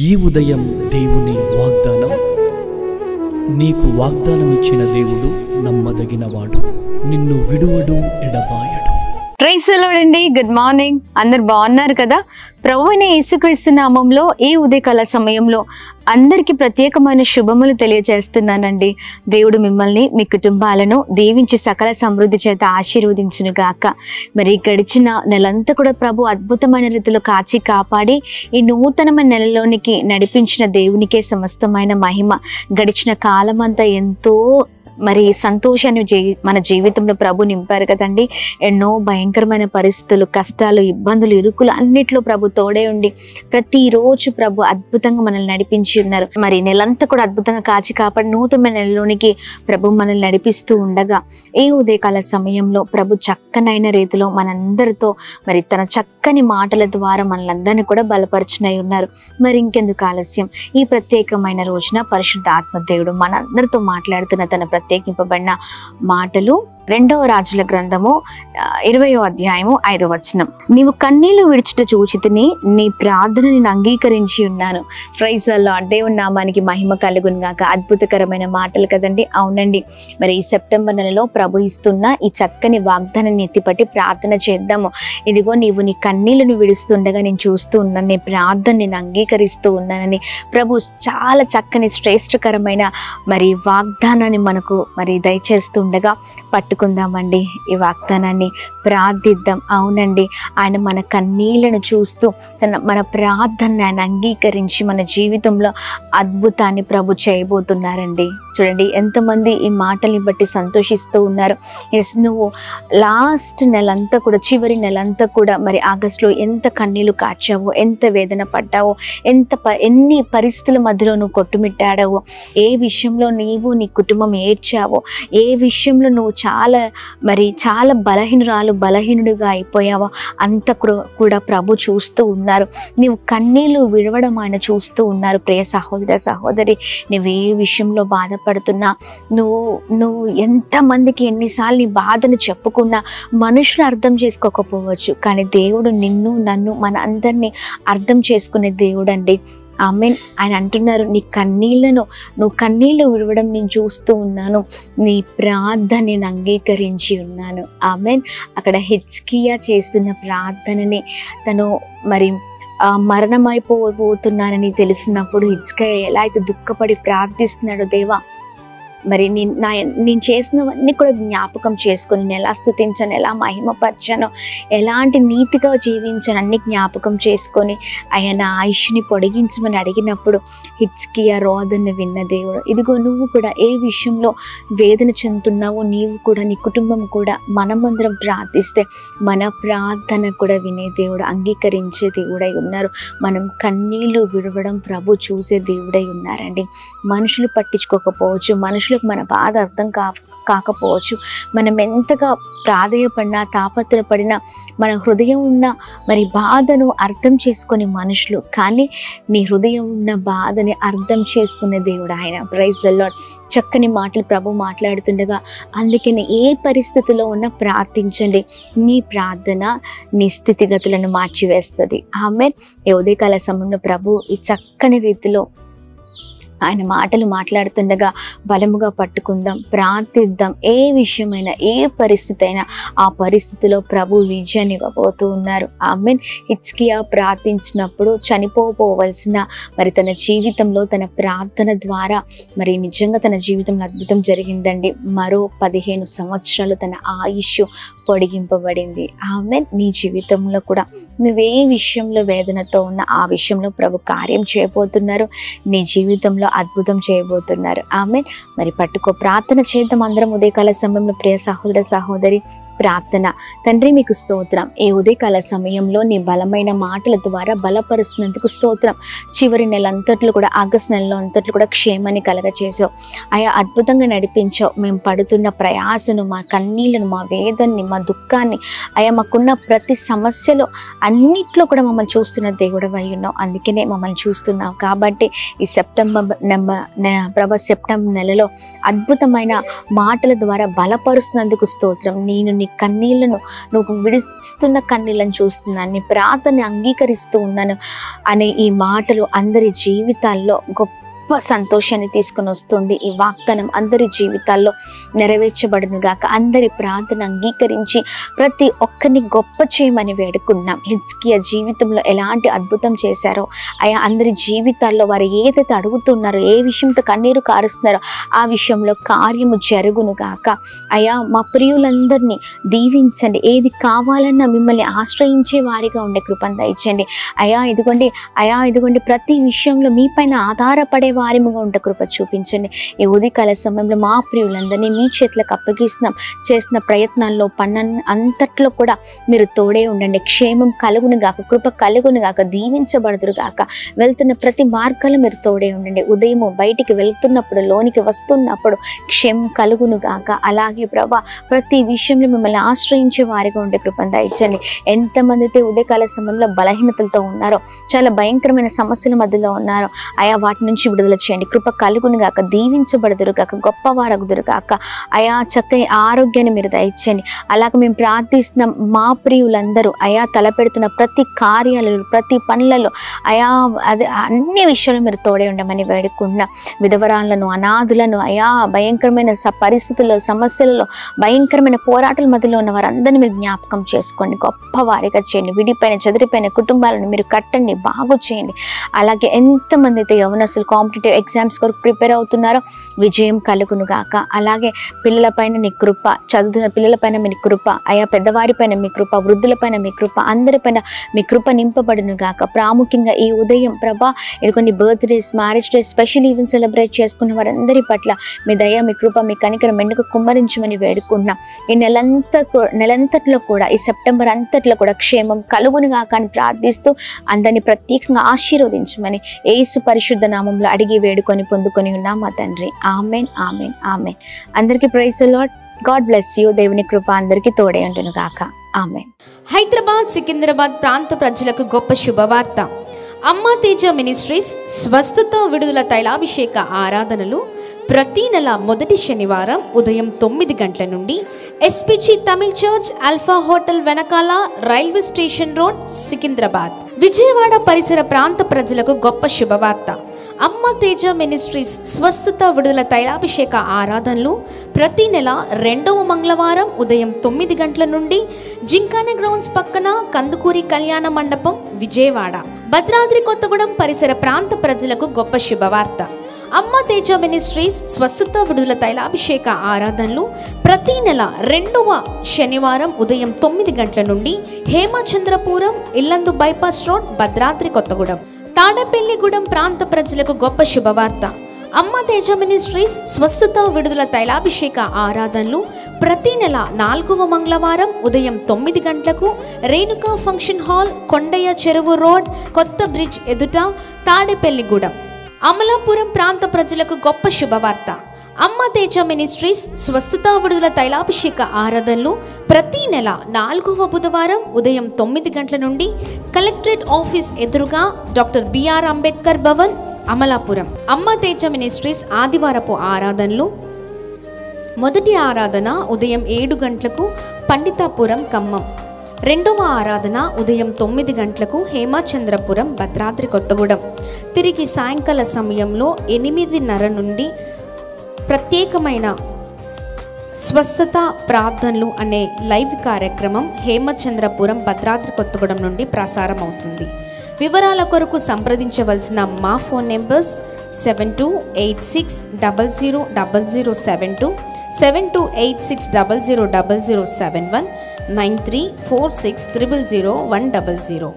ఈ ఉదయం దేవుని వాగ్దానం. నీకు వాగ్దానం ఇచ్చిన దేవుడు నమ్మదగినవాడు, నిన్ను విడువడు, ఎడబాయడు. ప్రైజ్ ది లార్డ్ అండి. Good morning. అందరు బాగున్నారు కదా? ప్రభువైన యేసుక్రీస్తు నామంలో ఈ ఉదయకాల సమయంలో అందరికీ ప్రత్యేకమైన శుభములు తెలియజేస్తున్నానండి. దేవుడు మిమ్మల్ని, మీ కుటుంబాలను దీవించి సకల సమృద్ధి చేత ఆశీర్వదించును గాక. మరి గడిచిన నెలంతా కూడా ప్రభు అద్భుతమైన రీతిలో కాచి కాపాడి ఈ నూతనమైన నెలలోనికి నడిపించిన దేవునికే సమస్తమైన మహిమ. గడిచిన కాలం అంతా ఎంతో మరి సంతోషాన్ని మన జీవితంలో ప్రభు నింపారు కదండి. ఎన్నో భయంకరమైన పరిస్థితులు, కష్టాలు, ఇబ్బందులు, ఇరుకులు అన్నిట్లో ప్రభు తోడే ఉండి ప్రతిరోజు ప్రభు అద్భుతంగా మనల్ని నడిపించి ఉన్నారు. మరి నెలంతా కూడా అద్భుతంగా కాచి కాపాడి నూతన నెలలోనికి ప్రభు మనల్ని నడిపిస్తూ ఉండగా ఈ ఉదయకాల సమయంలో ప్రభు చక్కనైన రీతిలో మనందరితో మరి తన చక్కని మాటల ద్వారా మనలందరినీ కూడా బలపరచునై ఉన్నారు. మరి ఇంకెందుకు ఆలస్యం, ఈ ప్రత్యేకమైన రోజున పరిశుద్ధ ఆత్మదేవుడు మనందరితో మాట్లాడుతున్న తన ప్రత్యేకింపబడిన మాటలు 2వ రాజుల గ్రంథము 20వ అధ్యాయము 5వ వచనం. నీవు కన్నీళ్లు విడిచుట చూచితిని, నీ ప్రార్థన నేను అంగీకరించి ఉన్నాను. Praise the lord. దేవుని నామానికి మహిమ కలుగును గాక. అద్భుతకరమైన మాటలు కదండి. అవునండి. మరి ఈ సెప్టెంబర్ నెలలో ప్రభు ఇస్తున్న ఈ చక్కని వాగ్దానాన్ని ఎత్తిపట్టి ప్రార్థన చేద్దాము. ఇదిగో నీవు నీ కన్నీళ్లను విడుస్తుండగా నేను చూస్తూ ఉన్నాను, నీ ప్రార్థన నేను అంగీకరిస్తూ ఉన్నానని ప్రభు చాలా చక్కని శ్రేష్టకరమైన మరి వాగ్దానాన్ని మనకు మరి దయచేస్తుండగా పట్టుకుందామండి. ఈ వాగ్దానాన్ని ప్రార్థిద్దాం. అవునండి, ఆయన మన కన్నీళ్లను చూస్తూ మన ప్రార్థనని ఆయన అంగీకరించి మన జీవితంలో అద్భుతాన్ని ప్రభు చేయబోతున్నారండి. చూడండి ఎంతమంది ఈ మాటల్ని బట్టి సంతోషిస్తూ ఉన్నారు. ఎస్, నువ్వు లాస్ట్ నెలంతా కూడా, చివరి నెలంతా కూడా మరి ఆగస్టులో ఎంత కన్నీళ్లు కార్చావో, ఎంత వేదన పడ్డావో, ఎన్ని పరిస్థితుల మధ్యలో నువ్వు కొట్టుమిట్టాడావో, ఏ విషయంలో నీవు నీ కుటుంబం ఏడ్చావో, ఏ విషయంలో నువ్వు చాలా బలహీనుడిగా అయిపోయావో అంత కూడా ప్రభు చూస్తూ ఉన్నారు. నీవు కన్నీళ్లు విడవడం ఆయన చూస్తూ ఉన్నారు. ప్రియ సహోదర సహోదరి, నువ్వు ఏ విషయంలో బాధపడుతున్నా, నువ్వు ఎంతమందికి ఎన్నిసార్లు నీ బాధను చెప్పుకున్నా మనుషులు అర్థం చేసుకోకపోవచ్చు, కానీ దేవుడు నిన్ను, నన్ను, మన అందరినీ అర్థం చేసుకునే దేవుడు అండి. ఆమెన్. ఆయన అంటున్నారు, నువ్వు కన్నీళ్లు విడవడం నేను చూస్తూ ఉన్నాను, నీ ప్రార్థన నేను అంగీకరించి ఉన్నాను. ఆమెన్. అక్కడ హిజ్కియా చేస్తున్న ప్రార్థనని తను మరి మరణమైపోతున్నానని తెలిసినప్పుడు హిజ్కియా ఎలా అయితే దుఃఖపడి ప్రార్థిస్తున్నాడో, దేవా మరి నేను చేసినవన్నీ కూడా జ్ఞాపకం చేసుకొని నేను ఎలా స్తుతించాను, ఎలా మహిమపరిచానో, ఎలాంటి నీతిగా జీవించాను అన్ని జ్ఞాపకం చేసుకొని ఆయన ఆయుష్ని పొడిగించమని అడిగినప్పుడు హిజ్కియా రోదన విన్న దేవుడు. ఇదిగో నువ్వు కూడా ఏ విషయంలో వేదన చెందుతున్నావో, నీవు కూడా, నీ కుటుంబం కూడా, మనమందరం ప్రార్థిస్తే మన ప్రార్థన కూడా వినే దేవుడు, అంగీకరించే దేవుడై ఉన్నారు. మనం కన్నీళ్లు విడవడం ప్రభు చూసే దేవుడై ఉన్నారండి. మనుషులు పట్టించుకోకపోవచ్చు, మనుషులకు మన బాధ అర్థం కాకపోవచ్చు, మనం ఎంతగా ప్రాధేయపడినా, తాపత్రపడినా, మన హృదయం ఉన్న మరి బాధను అర్థం చేసుకునే మనుషులు, కానీ నీ హృదయం ఉన్న బాధని అర్థం చేసుకునే దేవుడు ఆయన. Praise the lord. చక్కని మాటలు ప్రభు మాట్లాడుతుండగా, అందుకని ఏ పరిస్థితిలో ఉన్నా ప్రార్థించండి. నీ ప్రార్థన నీ స్థితిగతులను మార్చివేస్తుంది. ఆమెన్. ఈ ఉదయకాల సమయంలో ప్రభు ఈ చక్కని రీతిలో ఆయన మాటలు మాట్లాడుతుండగా బలముగా పట్టుకుందాం, ప్రార్థిద్దాం. ఏ విషయమైనా, ఏ పరిస్థితి అయినా ఆ పరిస్థితిలో ప్రభు విజయాన్ని ఇవ్వబోతూ ఉన్నారు. ఆమెన్. హిజ్కియా ప్రార్థించినప్పుడు చనిపోవలసిన మరి తన జీవితంలో తన ప్రార్థన ద్వారా మరి నిజంగా తన జీవితంలో అద్భుతం జరిగిందండి. మరో 15 సంవత్సరాలు తన ఆయుష్ పొడిగింపబడింది. ఆమెన్. నీ జీవితంలో కూడా నువ్వే విషయంలో వేదనతో ఉన్న ఆ విషయంలో ప్రభు కార్యం చేయబోతున్నారు. నీ జీవితంలో అద్భుతం చేయబోతున్నారు. ఆమెన్. మరి పట్టుకో, ప్రార్థన చేద్దాం అందరం ఉదయకాల సమయంలో. ప్రియ సహోదర సహోదరి, ప్రార్థన. తండ్రి, మీకు స్తోత్రం. ఈ ఉదయకాల సమయంలో నీ బలమైన మాటల ద్వారా బలపరుస్తున్నందుకు స్తోత్రం. చివరి నెలంతట్లో కూడా, ఆగస్టు నెలలో అంతట్లో కూడా క్షేమాన్ని కలగచేసావు. ఆయా అద్భుతంగా నడిపించావు. మేము పడుతున్న ప్రయాసను, మా కన్నీళ్లను, మా వేదన్ని, మా దుఃఖాన్ని, ఆయా మాకున్న ప్రతి సమస్యలో అన్నిట్లో కూడా మమ్మల్ని చూస్తున్న దేవుడు అయి ఉన్నావు. అందుకనే మమ్మల్ని చూస్తున్నావు కాబట్టి ఈ సెప్టెంబర్ నెలలో అద్భుతమైన మాటల ద్వారా బలపరుస్తున్నందుకు స్తోత్రం. నేను నీ నీ కన్నీళ్లను, నువ్వు విడుస్తున్న కన్నీళ్లను చూస్తున్నాను, నీ ప్రార్థనని అంగీకరిస్తూ ఉన్నాను అనే ఈ మాటలు అందరి జీవితాల్లో గొప్ప సంతోషాన్ని తీసుకొని వస్తుంది. ఈ వాగ్దానం అందరి జీవితాల్లో నెరవేర్చబడును గాక. అందరి ప్రార్థన అంగీకరించి ప్రతి ఒక్కరిని గొప్ప చేయమని వేడుకున్నాం. హిజ్కియా జీవితంలో ఎలాంటి అద్భుతం చేశారో అయా అందరి జీవితాల్లో వారు ఏదైతే అడుగుతున్నారో, ఏ విషయంతో కన్నీరు కారుస్తున్నారో ఆ విషయంలో కార్యము జరుగును గాక. అయా మా ప్రియులందరినీ దీవించండి. ఏది కావాలన్నా మిమ్మల్ని ఆశ్రయించే వారిగా ఉండే కృపను దయచండి. అయా ఇదిగోండి ప్రతి విషయంలో మీ పైన ఆధారపడే వారిగా ఉండే కృప చూపించండి. ఈ ఉదయకాల సమయంలో మా ప్రియులందరినీ మీ చేతులకు అప్పగిస్తున్నాం. చేసిన ప్రయత్నాల్లో అంతట్లో కూడా మీరు తోడే ఉండండి. క్షేమం కలుగును గాక, కృప కలుగును గాక, దీవించబడుదురు గాక. వెళ్తున్న ప్రతి మార్గాల్లో మీరు తోడే ఉండండి. ఉదయం బయటికి వెళ్తున్నప్పుడు, లోనికి వస్తున్నప్పుడు క్షేమం కలుగును గాక. అలాగే ప్రభా ప్రతి విషయంలో మిమ్మల్ని ఆశ్రయించే వారిగా ఉండే కృపను దయచండి. ఎంతమంది అయితే ఉదయకాల సమయంలో బలహీనతలతో ఉన్నారో, చాలా భయంకరమైన సమస్యల మధ్యలో ఉన్నారో అయా వాటి నుంచి విడుదల చేయండి. కృప కలుగును గాక, దీవించబడుదురు గాక, గొప్పవారగుదురు గాక. అయా చక్కని ఆరోగ్యాన్ని మీరు దయచేయండి. అలాగే మేము ప్రార్థిస్తున్నాం మా ప్రియులందరూ అయా తలపెడుతున్న ప్రతి కార్యాలలో, ప్రతి పనులలో అయా అన్ని విషయాలు మీరు తోడే ఉండమని వేడుకుంటున్నాం. విధవరాలను, అనాథులను అయా భయంకరమైన పరిస్థితుల్లో, సమస్యలలో, భయంకరమైన పోరాటాల మధ్యలో ఉన్న వారందరినీ మీరు జ్ఞాపకం చేసుకోండి. గొప్పవారిగా చేయండి. విడిపోయిన చెదిరిపోయిన కుటుంబాలను మీరు కట్టండి, బాగు చేయండి. అలాగే ఎంతమంది అయితే యవనస్తులు కాంపిటేటివ్ ఎగ్జామ్స్ కొరకు ప్రిపేర్ అవుతున్నారో విజయం కలుగును గాక. అలాగే పిల్లలపైన నీ కృప, చదువుతున్న పిల్లలపైన మీ కృప, అయా పెద్దవారిపైన మీ కృప, వృద్ధులపైన మీ కృప, అందరిపైన మీ కృప నింపబడును గాక. ప్రాముఖ్యంగా ఈ ఉదయం ప్రభా ఇదిగోండి birthdays, marriage days, special event celebrate చేసుకున్న వారందరి పట్ల మీ దయ, మీ కృప, మీ కనికరం మెండుకు కుమ్మరించమని వేడుకున్నాం. ఈ నెలంతట్లో కూడా, ఈ సెప్టెంబర్ అంతట్లో కూడా క్షేమం కలుగును గాక అని ప్రార్థిస్తూ అందరినీ ప్రత్యేకంగా ఆశీర్వదించమని యేసు పరిశుద్ధ నామంలో అడిగి వేడుకొని పొందుకొని ఉన్నాం మా తండ్రి. Amen, amen, amen. అందరికీ praise the Lord. God bless you. దేవుని కృప అందరికీ తోడే ఉండును గాక. ఆమెన్. హైదరాబాద్, సికింద్రాబాద్ ప్రాంత ప్రజలకు గొప్ప శుభవార్త. అమ్మా తేజ మినిస్ట్రీస్ స్వస్థత విడుదల తైలాభిషేక ఆరాధనలు ప్రతి నెల మొదటి శనివారం ఉదయం 9 గంటల నుండి SPG Tamil church, Alpha Hotel వెనకాల, railway station road, Secunderabad. Vijayawada పరిసర ప్రాంత ప్రజలకు గొప్ప శుభవార్త. అమ్మ తేజ మినిస్ట్రీస్ స్వస్థత విడుదల తైలాభిషేక ఆరాధనలు ప్రతి నెల 2వ మంగళవారం ఉదయం 9 గంటల నుండి జింకానే గ్రౌండ్స్ పక్కన కందుకూరి కళ్యాణ మండపం, విజయవాడ. భద్రాద్రి కొత్తగూడెం పరిసర ప్రాంత ప్రజలకు గొప్ప శుభవార్త. అమ్మ తేజ మినిస్ట్రీస్ స్వస్థత విడుదల తైలాభిషేక ఆరాధనలు ప్రతి నెల 2వ శనివారం ఉదయం 9 గంటల నుండి హేమచంద్రపురం, ఇల్లందు బైపాస్ రోడ్, భద్రాద్రి కొత్తగూడెం. తాడేపల్లిగూడెం ప్రాంత ప్రజలకు గొప్ప శుభవార్త. అమ్మ తేజ మినిస్ట్రీస్ స్వస్థత విడుదల తైలాభిషేక ఆరాధనలు ప్రతి నెల 4వ మంగళవారం ఉదయం 9 గంటలకు రేణుకా ఫంక్షన్ హాల్, కొండయ్య చెరువు రోడ్, కొత్త బ్రిడ్జ్ ఎదుట, తాడేపల్లిగూడెం. అమలాపురం ప్రాంత ప్రజలకు గొప్ప శుభవార్త. అమ్మ తేజ మినిస్ట్రీస్ స్వస్థత విడుదల తైలాభిషేక ఆరాధనలు ప్రతి నెల 4వ బుధవారం ఉదయం 9 గంటల నుండి కలెక్టరేట్ ఆఫీస్ ఎదురుగా డాక్టర్ బిఆర్ అంబేద్కర్ భవన్, అమలాపురం. అమ్మ తేజ మినిస్ట్రీస్ ఆదివారపు ఆరాధనలు మొదటి ఆరాధన ఉదయం 7 గంటలకు పండితాపురం, ఖమ్మం. 2వ ఆరాధన ఉదయం 9 గంటలకు హేమచంద్రపురం, భద్రాద్రి కొత్తగూడెం. తిరిగి సాయంకాల సమయంలో 8:30 నుండి ప్రత్యేకమైన స్వస్థత ప్రార్థనలు అనే లైవ్ కార్యక్రమం హేమచంద్రపురం, భద్రాద్రి కొత్తగూడెం నుండి ప్రసారం అవుతుంది. వివరాల కొరకు సంప్రదించవలసిన మా ఫోన్ నెంబర్స్ 7286000072, 7286000071, 9346000100.